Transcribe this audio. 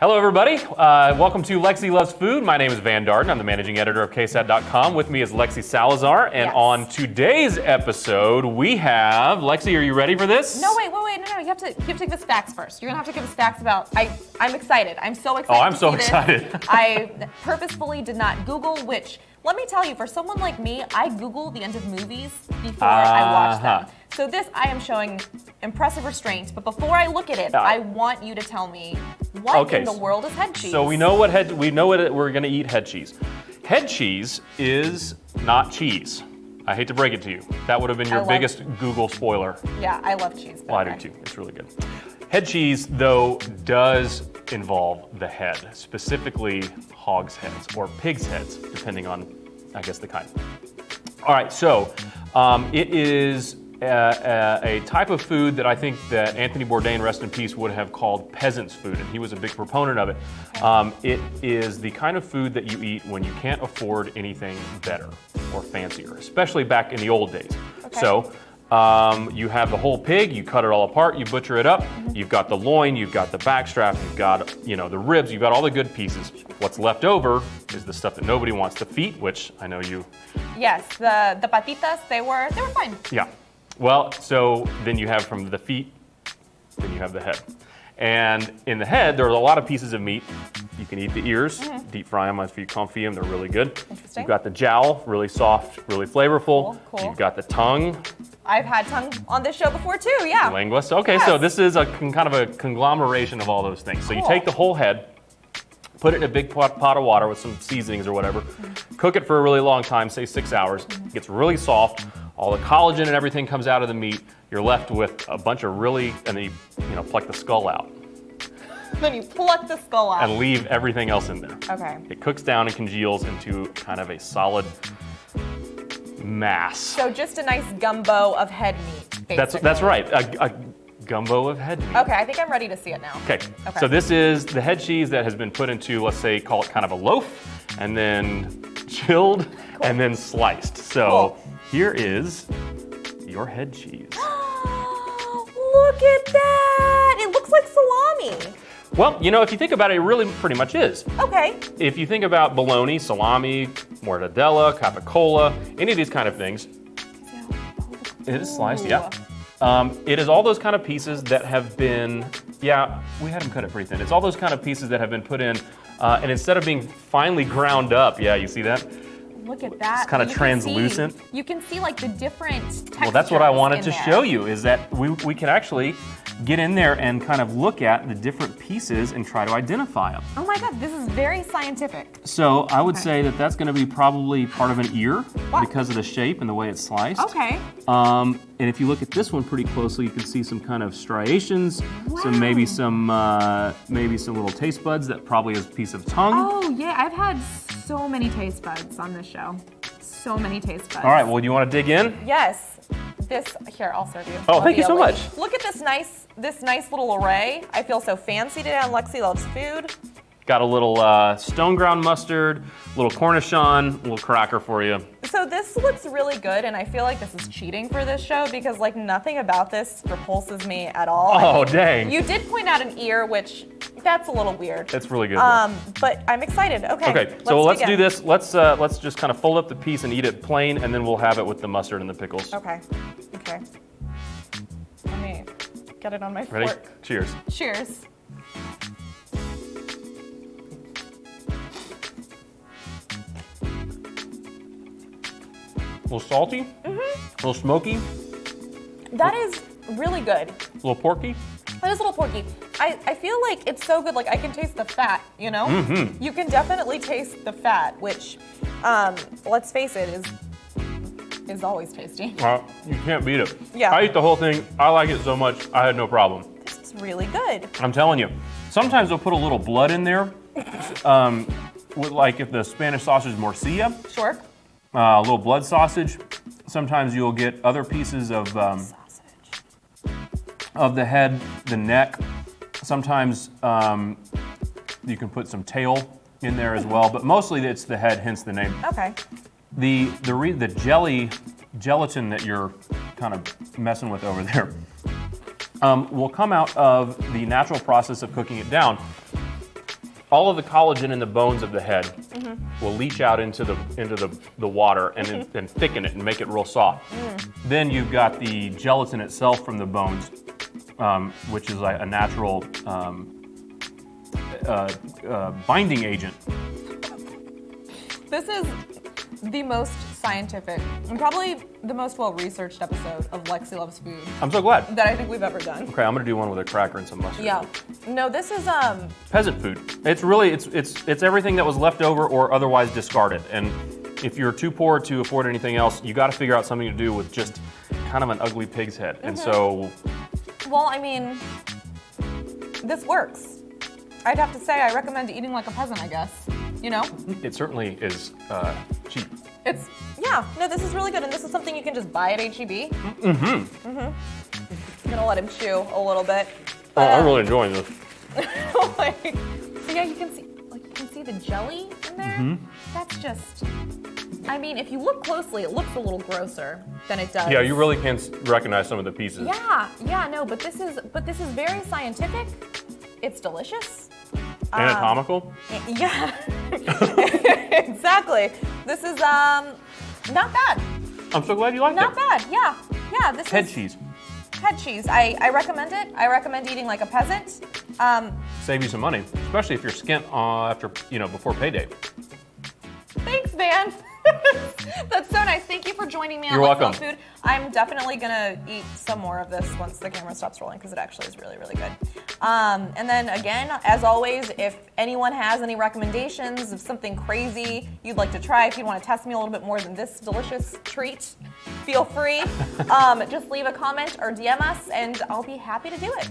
Hello, everybody. Welcome to Lexi Loves Food. My name is Van Darden. I'm the managing editor of KSAT.com. With me is Lexi Salazar. And on today's episode, we have... Lexi, are you ready for this? No, wait. No. You have to give us facts first. You're going to have to give us facts about... I'm excited. I'm so excited. Oh, I'm so excited. I purposefully did not Google, which, let me tell you, for someone like me, I Google the end of movies before I watch them. So this, I am showing impressive restraint, but before I look at it, I want you to tell me what in the world is head cheese? So we know what we're gonna eat head cheese. Head cheese is not cheese. I hate to break it to you. That would have been your biggest Google spoiler. Yeah, I love cheese. Well, I do too. It's really good. Head cheese, though, does involve the head, specifically hog's heads or pig's heads, depending on, I guess, the kind. All right, so it is a type of food that I think that Anthony Bourdain, rest in peace, would have called peasant's food, and he was a big proponent of it. It is the kind of food that you eat when you can't afford anything better or fancier, especially back in the old days. Okay. So you have the whole pig, you cut it all apart, you butcher it up, you've got the loin, you've got the backstrap, you've got the ribs, you've got all the good pieces. What's left over is the stuff that nobody wants, the feet, which I know you... Yes, the patitas, they were fine. Yeah. Well, so then you have from the feet, then you have the head. And in the head, there are a lot of pieces of meat. You can eat the ears, deep fry them if you confit them, they're really good. Interesting. You've got the jowl, really soft, really flavorful. Cool. You've got the tongue. I've had tongue on this show before too, yeah. Linguist. Okay, so this is a kind of a conglomeration of all those things. So you take the whole head, put it in a big pot of water with some seasonings or whatever, cook it for a really long time, say 6 hours. It gets really soft. All the collagen and everything comes out of the meat. You're left with a bunch of and then you pluck the skull out. Then you pluck the skull out. And leave everything else in there. Okay. It cooks down and congeals into kind of a solid mass. So just a nice gumbo of head meat, basically. That's right, a gumbo of head meat. Okay, I think I'm ready to see it now. Okay, so this is the head cheese that has been put into, let's say, call it kind of a loaf, and then chilled, and then sliced. So here is your head cheese. Look at that! It looks like salami. Well, if you think about it, it really pretty much is. Okay. If you think about bologna, salami, mortadella, capicola, any of these kind of things, it is sliced, yeah. It is all those kind of pieces that have been, we had them cut it pretty thin. It's all those kind of pieces that have been put in, and instead of being finely ground up, you see that? Look at that. It's kind of translucent. You can see like the different textures. Well, that's what I wanted to show you, is that we can actually get in there and kind of look at the different pieces and try to identify them. Oh my God, this is very scientific. So I would say that that's going to be probably part of an ear because of the shape and the way it's sliced. Okay. And if you look at this one pretty closely, you can see some kind of striations, maybe some little taste buds that probably is a piece of tongue. Oh yeah, I've had so many taste buds on this show. So many taste buds. All right, well, do you want to dig in? Yes. Here, I'll serve you. Oh, thank you so much. Look at this nice little array. I feel so fancy today on Lexi Loves Food. Got a little stone ground mustard, a little cornichon, a little cracker for you. So this looks really good, and I feel like this is cheating for this show because like nothing about this repulses me at all. Oh, dang. You did point out an ear, which that's a little weird. That's really good. But I'm excited. Okay. So let's do this. Let's just kind of fold up the piece and eat it plain, and then we'll have it with the mustard and the pickles. Okay. Let me get it on my Ready? fork. Cheers. Cheers. A little salty, a little smoky. That is really good. A little porky. That is a little porky. I feel like it's so good, like I can taste the fat, You can definitely taste the fat, which, let's face it, is always tasty. You can't beat it. Yeah. I eat the whole thing. I like it so much, I had no problem. This is really good. I'm telling you. Sometimes they'll put a little blood in there, like if the Spanish sausage morcilla. Sure. A little blood sausage. Sometimes you'll get other pieces of the head, the neck. Sometimes you can put some tail in there as well, but mostly it's the head, hence the name. Okay. The gelatin that you're kind of messing with over there will come out of the natural process of cooking it down. all of the collagen in the bones of the head will leach out into the water and thicken it and make it real soft. Then you've got the gelatin itself from the bones, which is a natural binding agent. This is the most scientific and probably the most well-researched episode of Lexi Loves Food I'm so glad. that I think we've ever done. Okay, I'm gonna do one with a cracker and some mustard. Yeah. No, this is Peasant food. It's really it's everything that was left over or otherwise discarded. And if you're too poor to afford anything else, you got to figure out something to do with just kind of an ugly pig's head. And so, well, I mean, this works. I'd have to say I recommend eating like a peasant, I guess. You know? it certainly is cheap. No, this is really good, and this is something you can just buy at HEB. I'm gonna let him chew a little bit. Oh, I'm really enjoying this. So yeah, you can see the jelly in there. That's just, I mean, if you look closely, it looks a little grosser than it does. Yeah, you really can recognize some of the pieces. No, but this is very scientific. It's delicious. Anatomical? Yeah, exactly. This is not bad. I'm so glad you liked Not it. bad. Yeah. This Head is cheese. head cheese. I recommend it. I recommend eating like a peasant. Save you some money, especially if you're skint before payday. Thanks, man. That's so nice. Thank you for joining me on You're Let's welcome. Love Food. I'm definitely gonna eat some more of this once the camera stops rolling because it actually is really, really good. And then again, as always, if anyone has any recommendations of something crazy you'd like to try, if you want to test me a little bit more than this delicious treat, feel free. Just leave a comment or DM us, and I'll be happy to do it.